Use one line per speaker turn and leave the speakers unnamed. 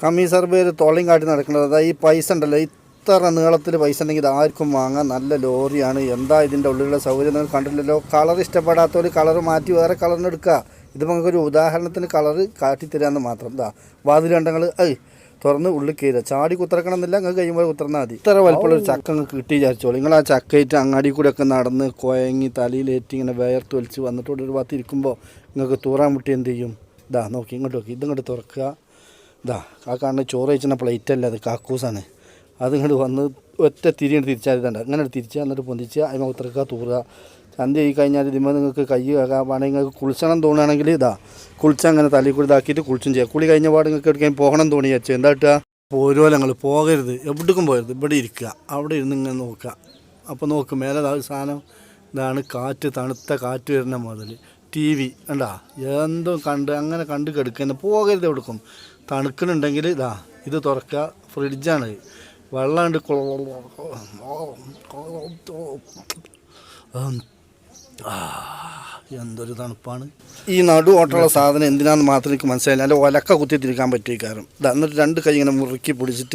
കമ്മീസർ പേര് തൊള്ളിയും കാട്ടി നടക്കുന്നത്. അതായത് ഈ പൈസ ഉണ്ടല്ലോ, ഇത്ര നീളത്തിൽ പൈസ ഉണ്ടെങ്കിൽ ഇത് ആർക്കും വാങ്ങാം. നല്ല ലോറിയാണ്. എന്താ ഇതിൻ്റെ ഉള്ളിലുള്ള സൗകര്യം നിങ്ങൾ കണ്ടില്ലല്ലോ. കളർ ഇഷ്ടപ്പെടാത്തവർ കളർ മാറ്റി വേറെ കളറിന് എടുക്കുക. ഇത് നമുക്കൊരു ഉദാഹരണത്തിന് കളർ കാട്ടിത്തരാമെന്ന് മാത്രം. ഇതാ വാതിൽ കണ്ടങ്ങൾ തുറന്ന് ഉള്ളിൽ കയറുക. ചാടി കുത്തിറക്കണം എന്നില്ല, നിങ്ങൾ കഴിയുമ്പോൾ കുത്തിറന്നാൽ മതി. ഇത്ര വലുപ്പമുള്ള ഒരു ചക്ക നിങ്ങൾക്ക് കിട്ടി വിചാരിച്ചോളൂ. നിങ്ങൾ ആ ചക്കയിട്ട് അങ്ങാടി കൂടെ ഒക്കെ നടന്ന് കുഴങ്ങി തലയിലേറ്റി ഇങ്ങനെ വേർത്ത് വലിച്ച് വന്നിട്ട് ഒരു ഭാഗത്ത് ഇരിക്കുമ്പോൾ നിങ്ങൾക്ക് തൂറാൻ മുട്ടി എന്ത് ചെയ്യും? ഇതാ നോക്കി ഇങ്ങോട്ട് നോക്കി, ഇതിങ്ങോട്ട് തുറക്കുക. ഇതാ ആ കാണുന്ന ചോറ് കഴിച്ചുന്ന പ്ലേറ്റ് അല്ല, അത് കാക്കൂസാണ്. അതിങ്ങോട്ട് വന്ന് ഒറ്റ തിരിയാണ് തിരിച്ചാൽ ഇതുണ്ട്. അങ്ങനെ തിരിച്ചാൽ എന്നിട്ട് പൊന്തിച്ച് അതിന് ഉത്തരക്കുക, തൂറുക. ചന്തി ആയി കഴിഞ്ഞാൽ ഇതിന്മേൽ നിങ്ങൾക്ക് കൈ വേണമെങ്കിൽ നിങ്ങൾക്ക് കുളിച്ചണം തോന്നുകയാണെങ്കിൽ ഇതാ കുളിച്ചാൽ അങ്ങനെ തലയിൽ കൂടി ഇതാക്കിയിട്ട് കുളിച്ചും ചെയ്യാം. കുളി കഴിഞ്ഞ പാട് നിങ്ങൾക്ക് എടുക്കാൻ പോകണം തോന്നി വെച്ചാൽ എന്താ കിട്ടുക? പോരുമല്ലോ, നിങ്ങൾ പോകരുത്, എവിടേക്കും പോകരുത്, ഇവിടെ ഇരിക്കുക. അവിടെ ഇരുന്ന് ഇങ്ങനെ നോക്കുക. അപ്പോൾ നോക്ക് മേലെ സാധനം ഇതാണ് കാറ്റ്, തണുത്ത കാറ്റ് വരുന്ന മുതൽ TV കണ്ടാ എന്തോ കണ്ട് അങ്ങനെ കണ്ട് കിടക്കുന്ന. പോകരുത് എവിടേക്കും. തണുക്കണുണ്ടെങ്കിൽ ഇതാ ഇത് തുറക്കുക. ഫ്രിഡ്ജാണ്, വെള്ളം ഉണ്ട്. എന്തൊരു തണുപ്പാണ്. ഈ നടു ഓട്ടമുള്ള സാധനം എന്തിനാണെന്ന് മാത്രം എനിക്ക് മനസ്സിലായില്ല. അല്ല ഒലക്ക കുത്തി തിരിക്കാൻ പറ്റിയ കാരണം ഇതാ. എന്നിട്ട് 2 കൈ ഇങ്ങനെ മുറുക്കി പിടിച്ചിട്ട്